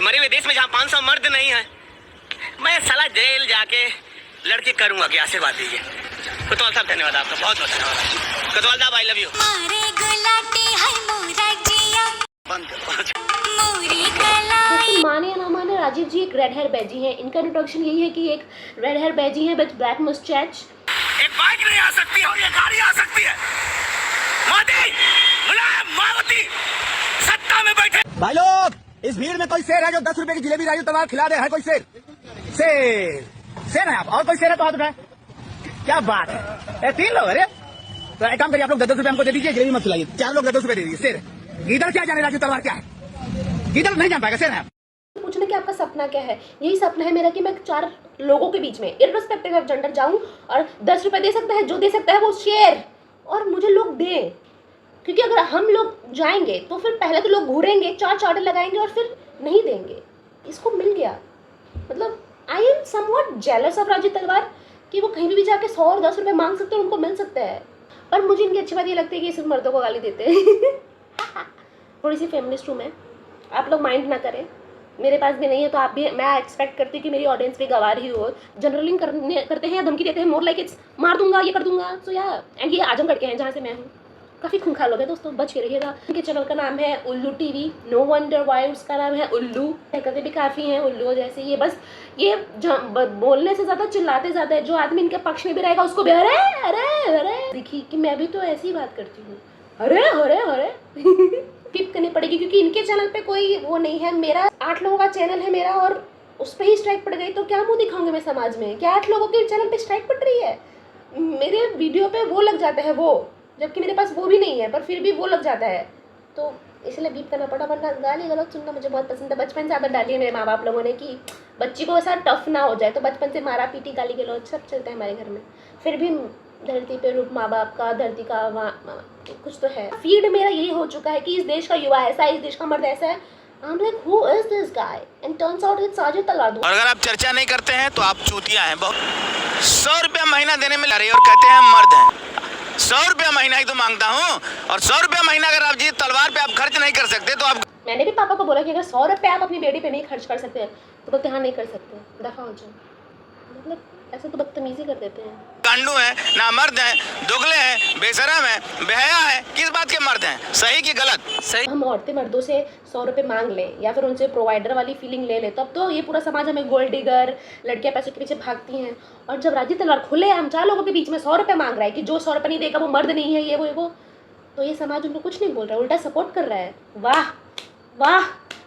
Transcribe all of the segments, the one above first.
इस मरे हुए देश में जहाँ 500 मर्द नहीं है, मैं साला जेल जाके लड़के करूंगा क्या? आशीर्वाद दीजिए। कोतवाल साहब धन्यवाद आपका, बहुत बहुत धन्यवाद। कोतवाल साहब आई लव यू। दोस्तों माने या ना माने, राजीव जी एक रेड हेयर बैजी हैं। इनका इंट्रोडक्शन यही है कि एक रेड हेयर बैजी हैं विद ब्लैक मुस्टैच। एक बाइक नहीं आ सकती और ये गाड़ी आ सकती है। मोदी, मुलायम, मायावती सत्ता में बैठे। भाई लोग, इस भीड़ में कोई शेर है जो 10 रुपए की जिलेबी राजू तलवार खिला दे? है कोई शेर? शेर है आप? और कोई शेर है तो हाथ उठाए। क्या बात है, 3 लोग। अरे तो एक काम करिए, आप लोग 10 रुपए हमको दे दीजिए, जिलेबी मत खिलाइए। 4 लोग 10 रुपए दे दीजिए। शेर गीदड़ क्या जाने राजू तलवार क्या है? गीदड़ नहीं जान पाएगा, शेर है। पूछना कि आपका सपना क्या है? यही सपना है मेरा कि मैं 4 लोगों के बीच में इररिस्पेक्टिव ऑफ जेंडर जाऊं और 10 रुपए दे सकता है, जो दे सकता है वो शेयर, और मुझे लोग दें। क्योंकि अगर हम लोग जाएंगे तो फिर पहले तो लोग घूरेंगे, 4 चार्टर लगाएंगे और फिर नहीं देंगे। इसको मिल गया, मतलब I am somewhat jealous of Raju तलवार कि वो कहीं भी जाके 100 और 10 रुपए मांग सकते हैं, उनको मिल सकता है। पर मुझे इनकी अच्छी बात ये लगती है कि सिर्फ मर्दों को गाली देते हैं। थोड़ी सी फेमिनिस्ट हूँ मैं, आप लोग माइंड ना करें। मेरे पास भी नहीं है तो आप भी, मैं एक्सपेक्ट करती हूँ कि मेरी ऑडियंस भी गवार ही हो। जनरलिंग करते हैं या धमकी देते हैं, मोर लाइक इट्स मार दूंगा, ये कर दूंगा। सो या एंड ये आजमगढ़ के हैं जहाँ से मैं हूँ। काफ़ी खूंखार लोग हैं दोस्तों, बच के रहिएगा। इनके चैनल का नाम है उल्लू टीवी। नो वंडर वाई उसका नाम है उल्लू। हरकतें भी काफ़ी हैं उल्लू जैसे। ये बस ये बोलने से ज़्यादा चिल्लाते ज़्यादा है। जो आदमी इनके पक्ष में भी रहेगा उसको भी अरे अरे अरे देखिए कि मैं भी तो ऐसी ही बात करती हूँ, अरे अरे अरे। टिप करनी पड़ेगी क्योंकि इनके चैनल पे कोई वो नहीं है। मेरा 8 लोगों का चैनल है मेरा, और उस पर ही स्ट्राइक पड़ गई तो क्या मुंह दिखाऊंगी मैं समाज में? क्या 8 लोगों के चैनल पे स्ट्राइक पड़ रही है? मेरे वीडियो पे वो लग जाता है वो, जबकि मेरे पास वो भी नहीं है, पर फिर भी वो लग जाता है, तो इसलिए बीप करना पड़ा। वरना गाली गलौज सुनना मुझे बहुत पसंद है। बचपन से आदत डाली है मेरे माँ बाप लोगों ने कि बच्ची को ऐसा टफ ना हो जाए, तो बचपन से मारा पीटी गाली गलौज सब चलता है हमारे घर में। फिर भी धरती पे रूप माँ बाप का, धरती का कुछ तो है। फीड मेरा यही हो चुका है कि इस देश का युवा ऐसा है, इस देश का मर्द ऐसा है। I'm like, who is this guy? And turns out it's Sajid तलवार। और अगर आप चर्चा नहीं करते हैं तो आप चूतिया हैं। बहुत 100 रुपया महीना देने में ला रही और कहते हैं मर्द हैं। 100 रुपया महीना ही तो मांगता हूँ, और 100 रुपया महीना अगर आप जी तलवार पे आप खर्च नहीं कर सकते तो आप। मैंने भी पापा को बोला कि अगर 100 रुपये आप अपनी बेटी पे नहीं खर्च कर सकते तो बोलते हाँ नहीं कर सकते, दफा हो जाओ। मतलब ऐसे तो बदतमीजी कर देते हैं। गांडू हैं, ना मर्द हैं, दुगले हैं, बेशरम हैं, बेहया हैं। किस बात के मर्द हैं? सही कि गलत? सही। हम औरतें मर्दों से 100 रुपये मांग लें या फिर उनसे प्रोवाइडर वाली फीलिंग ले लें, तब तो ये पूरा समाज हमें गोल्ड डिगर, लड़कियां पैसों के पीछे भागती हैं। और जब राजू तलवार खुले हम 4 लोगों के बीच में 100 रुपये मांग रहा है कि जो 100 रुपये नहीं देगा वो मर्द नहीं है, ये वो, तो ये समाज उनको कुछ नहीं बोल रहा है, उल्टा सपोर्ट कर रहा है। वाह वाह,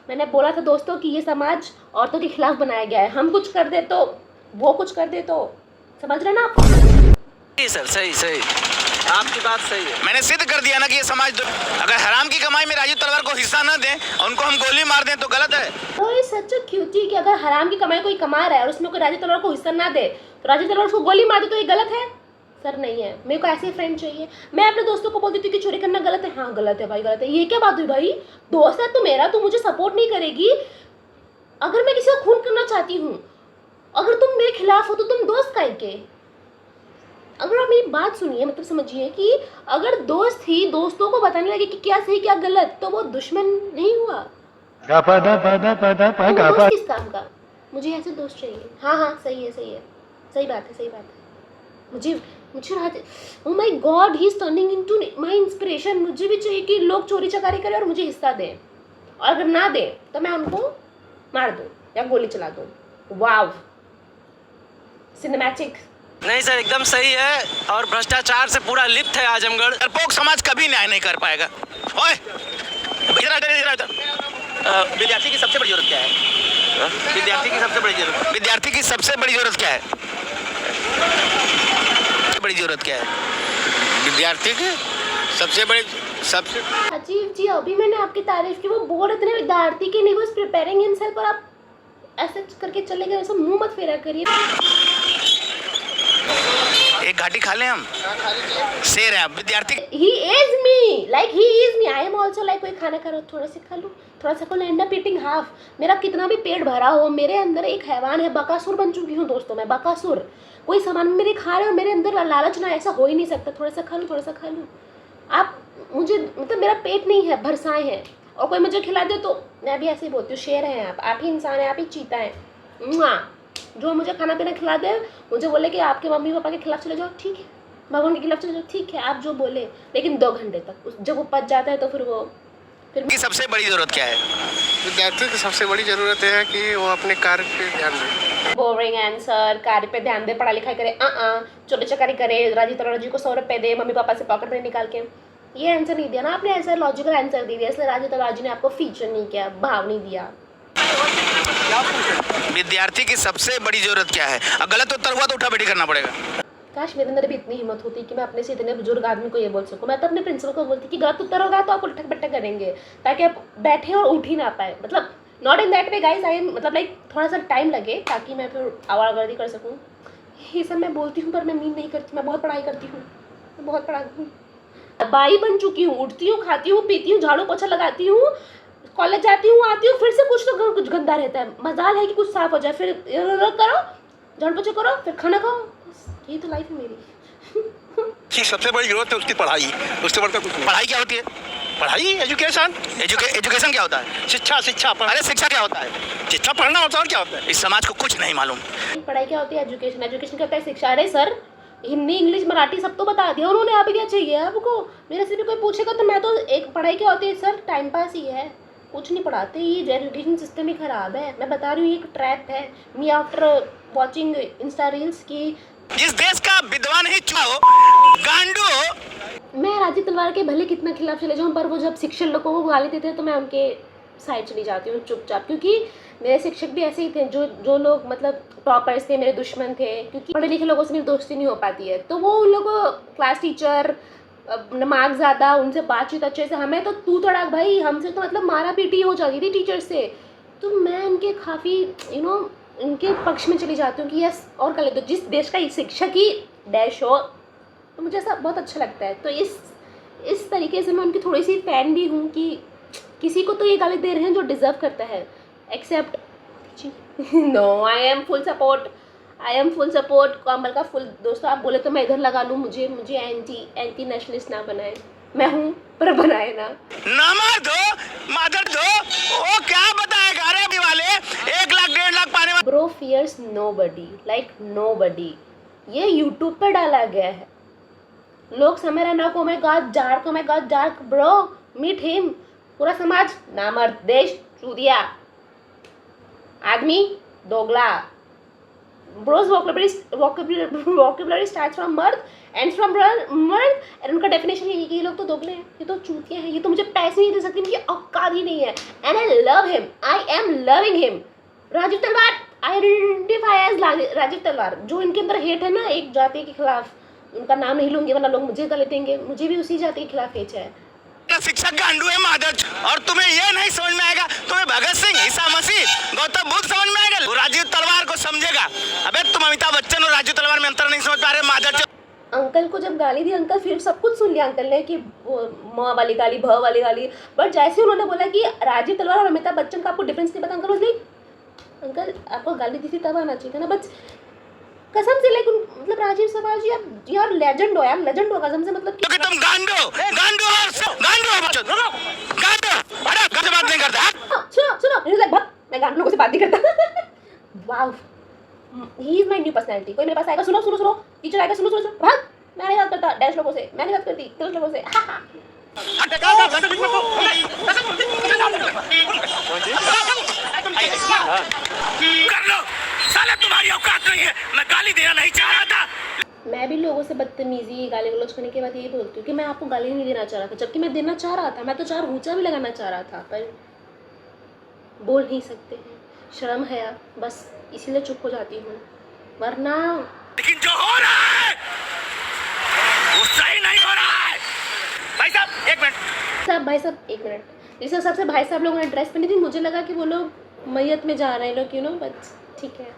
मैंने बोला था दोस्तों कि ये समाज औरतों के खिलाफ बनाया गया है। हम कुछ कर दे तो वो कुछ कर दे, तो समझ रहे ना आप? सही सर, सही सही, आपकी बात सही है। मैंने सिद्ध कर दिया ना कि ये समाज अगर हराम की कमाई में राजू तलवार को हिस्सा न दें और उनको हम गोली मार दें तो गलत है। तो ये सच क्यूटी कि अगर हराम की कमाई कोई कमा रहा है और उसमें कोई राजू तलवार को हिस्सा ना दे तो राजू तलवार उसको गोली मार दे, तो ये गलत है? सर नहीं है, मेरे को ऐसे फ्रेंड चाहिए। मैं अपने दोस्तों को बोलती थी कि चोरी करना गलत है। हाँ गलत है भाई, गलत है। ये क्या बात हुई भाई? दोस्त है तो मेरा, तू मुझे सपोर्ट नहीं करेगी? अगर मैं किसी को खून करना चाहती हूँ, अगर तुम मेरे खिलाफ हो तो तुम दोस्त काहे के? अगर आप मेरी बात सुनिए, मतलब समझिए कि अगर दोस्त ही दोस्तों को बताने लगे कि क्या सही क्या गलत, तो वो दुश्मन नहीं हुआ। तो दोस्त किस काम का? मुझे ऐसे दोस्त चाहिए। हाँ हाँ सही है, सही है, सही बात है, सही बात है। मुझे oh my God, he is turning into my inspiration. मुझे भी चाहिए कि लोग चोरी चकारी करें और मुझे हिस्सा दें, और अगर ना दें तो मैं उनको मार दूं या गोली चला दूं। वाव, सिनेमैटिक। नहीं सर, एकदम सही है, और भ्रष्टाचार से पूरा लिप्त है आजमगढ़। डरपोक समाज कभी न्याय नहीं कर पाएगा। ओए विद्यार्थी की सबसे बड़ी जरूरत क्या है? विद्यार्थी की सबसे बड़ी जरूरत, विद्यार्थी की सबसे बड़ी जरूरत क्या है? बड़ी जरूरत क्या है विद्यार्थी की? सबसे अजीब जी, अभी मैंने आपकी तारीफ की, वो बोल रहे थे विद्यार्थी की नहीं, वो प्रिपेयरिंग हिमसेल्फ, और आप ऐसे करके चले गए। ऐसा मुंह मत फेरा करिए। एक घाटी खा लें हम, शेर है विद्यार्थी। He is me, like he is me. I am also like, कोई खाना खा रहा हो थोड़ा सा खा लो, थोड़ा सा खा लो, end up eating half। मेरा कितना भी पेट भरा हो, मेरे अंदर एक हैवान है, बकासुर बन चुकी हूँ दोस्तों मैं, बकासुर। कोई सामान मेरे खा रहे हो, मेरे अंदर लालच ना, ऐसा हो ही नहीं सकता। थोड़ा सा खा लो, थोड़ा सा खा लो। आप मुझे, मतलब मेरा पेट नहीं है, भरसाएं हैं। और कोई मुझे खिला दे तो मैं भी ऐसे ही बोलती हूँ, शेर हैं आप ही इंसान हैं, आप ही चीता हैं। मुआ। जो मुझे खाना पीना खिला दे, मुझे बोले कि आपके मम्मी पापा के खिलाफ चले जाओ, ठीक है, भगवान के खिलाफ चले जाओ, ठीक है, आप जो बोले, लेकिन 2 घंटे तक। जब वो पच जाता है तो फिर की सबसे बड़ी जरूरत क्या है? विद्यार्थी की सबसे बड़ी जरूरत है कि वो अपने कार्य पे ध्यान दे। Boring answer. कार्य पे ध्यान दे, पढ़ाई लिखाई करे, चोरी चकारी करे, राजी तलवार जी को 100 रुपए दे मम्मी पापा से पॉकेट में निकाल के। ये आंसर नहीं दिया ना आपने, ऐसा लॉजिकल आंसर दे दिया, इसलिए राजी तलवार जी ने आपको फीचर नहीं किया, भाव नहीं दिया। विद्यार्थी की सबसे बड़ी जरूरत क्या है? गलत उत्तर हुआ तो उठा बैठी करना पड़ेगा। काश मेरे अंदर भी इतनी हिम्मत होती कि मैं अपने से इतने बुजुर्ग आदमी को ये बोल सकूं। मैं तो अपने प्रिंसिपल को बोलती कि गलत उत्तर होगा तो आप उठक बैठक करेंगे, ताकि आप बैठे और उठ ही ना पाए। मतलब not in that way guys, I am, मतलब लाइक थोड़ा सा टाइम लगे ताकि मैं फिर आवाज़गर्दी कर सकूँ। ये सब मैं बोलती हूँ पर मैं मीन नहीं करती, मैं बहुत पढ़ाई करती हूँ, मैं बहुत पढ़ाती हूँ, बाई बन चुकी हूँ, उठती हूँ, खाती हूँ, पीती हूँ, झाड़ू पोछा लगाती हूँ, कॉलेज जाती हूँ, आती हूँ, फिर से कुछ तो कुछ गंदा रहता है। मजाल है कि कुछ साफ हो जाए, फिर करो, झाड़ू पोछा करो, फिर खाना खाओ। ये तो लाइफ है मेरी। कि सबसे बड़ी जरूरत है उसकी पढ़ाई, उससे बढ़कर कुछ नहीं। पढ़ाई क्या होती है? पढ़ाई एजुकेशन। एजुकेशन क्या होता है? शिक्षा। अरे शिक्षा क्या होता है? शिक्षा पढ़ना होता है और क्या होता है? इस समाज को कुछ नहीं मालूम। पढ़ाई क्या होती है? एजुकेशन। एजुकेशन क्या होता है? शिक्षा। अरे सर, हिंदी इंग्लिश मराठी सब तो बता दिया उन्होंने, आप क्या चाहिए आपको? मेरे से भी कोई पूछेगा तो मैं तो एक, पढ़ाई क्या होती है सर? टाइम पास ही है, कुछ नहीं पढ़ाते। ये एजुकेशन सिस्टम ही ख़राब है, मैं बता रही हूँ, एक ट्रैप है। Me after watching Insta reels की जिस देश का विद्वान ही चुनाव गांडू हो। मैं राजी तलवार के भले कितना खिलाफ चले जाऊँ, पर वो जब शिक्षक लोगों को गाली देते हैं तो मैं उनके साइड चली जाती हूँ चुपचाप, क्योंकि मेरे शिक्षक भी ऐसे ही थे, जो लोग मतलब टॉपर्स थे, मेरे दुश्मन थे, क्योंकि पढ़े लिखे लोगों से मेरी दोस्ती नहीं हो पाती है, तो वो उन लोगों क्लास टीचर मार्क्स ज़्यादा, उनसे बातचीत अच्छे से, हमें तो तू तड़ाक भाई, हमसे तो मतलब मारा पीटी हो जाती थी टीचर से। तो मैं उनके काफ़ी उनके पक्ष में चली जाती हूँ कि यस और कर ले, तो जिस देश का शिक्षक ही डैश हो तो मुझे ऐसा बहुत अच्छा लगता है। तो इस तरीके से मैं उनकी थोड़ी सी फ़ैन भी हूँ कि किसी को तो ये गाली दे रहे हैं जो डिज़र्व करता है, except no, I am full support कमल का फुल। दोस्तों आप बोले तो मैं इधर लगा लूँ, मुझे एंटी नेशनलिस्ट ना बनाए, मैं हूँ पर बनाए ना। नमर दो, मादर दो, वो क्या बताएगा रे अभी वाले 1 लाख 1.5 लाख पाने वाले। Bro fears nobody, like nobody. ये यूट्यूब पर डाला गया है, लोग समय रहना को मैं गॉड ब्रो मीट हिम। पूरा समाज नामर्द, देश चूदिया, आदमी दोगला। ब्रोज वोकैबुलरी स्टार्ट्स फ्रॉम मर्द एंड्स फ्रॉम मर्द, एंड उनका डेफिनेशन यही कि ये लोग तो दोगले हैं, ये तो चूतिया हैं, ये तो मुझे पैसे नहीं दे सकती, इनकी औकात ही नहीं है। And I love him, I am loving him. Rajiv Talwar, I identify as Rajiv तलवार। जो इनके अंदर हेट है ना एक जाति के खिलाफ, उनका नाम नहीं लूंगी वरना लोग मुझे गलत देंगे, मुझे भी उसी जाति के खिलाफ हेट है। शिक्षक गांडू है मादर, और तुम्हें ये नहीं समझ में आएगा, तुम्हें भगत सिंह, ईसा मसीह, गौतम बुद्ध समझ में आएगा, वो राजीव तलवार को समझेगा। अबे तुम अमिताभ बच्चन और राजीव तलवार में अंतर नहीं समझ पा रहे मादर। अंकल को जब गाली दी, अंकल फिर सब कुछ सुन लिया अंकल ने कि वो माँ वाली गाली, भ वाली गाली, बट जैसे उन्होंने बोला कि राजीव तलवार और अमिताभ बच्चन का आपको डिफरेंस नहीं पता, अंकल बोले अंकल आपको गाली दी थी तब आना चाहिए था ना, बस कसम से, लाइक मतलब राजीव तलवार जी आप यार लेजेंड हो, यार लेजेंड हो कसम से, मतलब क्योंकि तुम गांडू हो बच्चन, गांडू। अरे कब से बात नहीं करता? सुनो भाग, मैं गांडू लोगों से बात नहीं करता। Wow, he is my new personality. कोई मेरे पास आएगा, सुनो टीचर आएगा, सुनो भाग, मैं नहीं बात करता डैश लोगों से, मैं नहीं बात करती तेरे लोगों से। कर लो साले, तुम्हारी औकात नहीं है, मैं गाली देना नहीं चाह रहा था। मैं भी लोगों से बदतमीजी गाली गलौज करने के बाद यही बोलती हूँ कि मैं आपको गाली नहीं देना चाह रहा था, जबकि मैं देना चाह रहा था, मैं तो 4 ऊंचा भी लगाना चाह रहा था, पर बोल नहीं सकते हैं, शर्म है यार, बस इसीलिए चुप हो जाती हूँ, वरना। लेकिन जो हो रहा है वो सही नहीं हो रहा है। भाई साहब एक मिनट। जिस हिसाब से भाई साहब लोगों ने ड्रेस पहनी थी, मुझे लगा कि वो लोग मैयत में जा रहे हैं लोग, बट ठीक है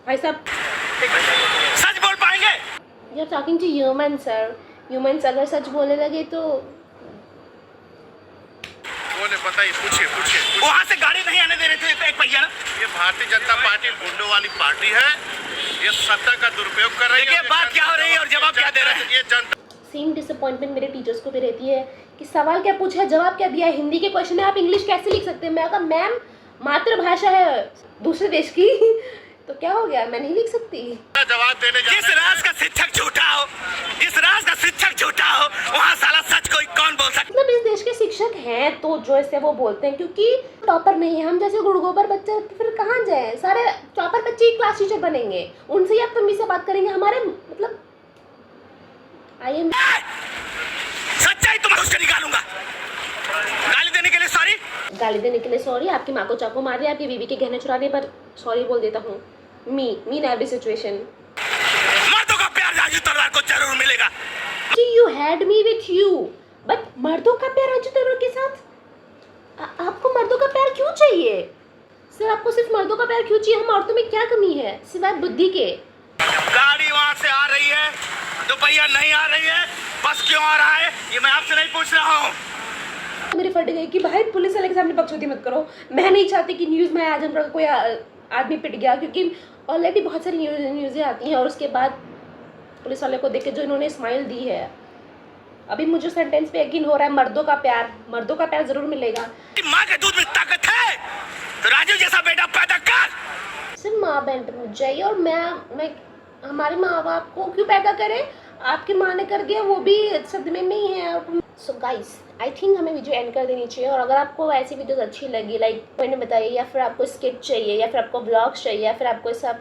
भाई साहब, सच बोल पाएंगे? You are talking to human sir, humans अगर सच बोलने लगे तो बताइए, पूछिए। वहाँ से गाड़ी नहीं आने दे रहे थे एक भैया ना। ये भारतीय जनता पार्टी गुंडों वाली पार्टी है, ये सत्ता का दुर्पयोग कर रही है। बात क्या हो रही है और जवाब क्या दे रहे हैं? ये जनता सेम डिसअपॉइंटमेंट मेरे टीचर्स को भी रहती है कि सवाल क्या पूछा है, जवाब क्या दिया है, हिंदी के क्वेश्चन है, आप इंग्लिश कैसे लिख सकते हैं। मैं कहा मैम मातृभाषा है दूसरे देश की तो क्या हो गया, मैं नहीं लिख सकती। जवाब देने जिस राज का शिक्षक झूठा हो, जिस राज का शिक्षक झूठा हो, वहाँ साला सच कोई कौन बोल सकता। मतलब इस देश के शिक्षक हैं तो जो ऐसे वो बोलते हैं, क्योंकि टॉपर नहीं है हम जैसे गुड़गोबर बच्चे, फिर कहाँ जाए, सारे टॉपर बच्चे ही क्लास टीचर बनेंगे, उनसे ही आप तमीज से बात करेंगे। हमारे मतलब आई एम सच्चाई तुम उससे निकालूंगा। गाली देने के लिए सॉरी। गाली देने के लिए सॉरी, आपकी माँ को चाकू मार दिया, आपकी बीवी के गहने चुराने पर सॉरी बोल देता हूँ। मी इन एवरी सिचुएशन। मर्दों का प्यार राजू तलवार को जरूर मिलेगा। You had me with you, but मर्दों का प्यार राजू तलवार के साथ आपको मर्दों का प्यार क्यों चाहिए सर? आपको सिर्फ मर्दों का प्यार क्यों चाहिए? हम औरतों में क्या कमी है सिवाय बुद्धि के? गाड़ी वहाँ से आ रही है, दोपहिया नहीं आ रही है, बस क्यों आ रहा है ये मैं आपसे नहीं पूछ रहा हूँ। मेरी फट गई कि भाई पुलिस वाले के सामने बकचोदी मत करो। मैं नहीं चाहती कि न्यूज़ में आज हम कोई आदमी पिट गया, क्योंकि ऑलरेडी बहुत सारी न्यूज़ें आती हैं और उसके बाद पुलिस वाले को देख के जो इन्होंने स्माइल दी है, अभी मुझे सेंटेंस पे यकीन हो रहा है मर्दों का प्यार जरूर मिलेगा। माँ के दूध में ताकत है तो राजू जैसा बेटा पैदा कर। सिर्फ माँ बहन पे मुझ जाइए और मैं हमारे माँ बाप को क्यों पैदा करें? आपकी माँ ने कर दिया, वो भी सदमे में ही है। सो गाइस आई थिंक हमें वीडियो एंड कर देनी चाहिए। और अगर आपको ऐसी वीडियोस अच्छी लगी, लाइक मैंने बताइए, या फिर आपको स्किट चाहिए, या फिर आपको ब्लॉग्स चाहिए, या फिर आपको सब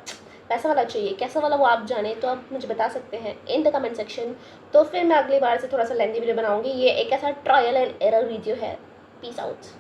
पैसा वाला चाहिए, कैसा वाला वो आप जाने, तो आप मुझे बता सकते हैं इन द कमेंट सेक्शन। तो फिर मैं अगली बार से थोड़ा सा लेंथी वीडियो बनाऊंगी। ये एक ऐसा ट्रायल एंड एरर वीडियो है। Peace out.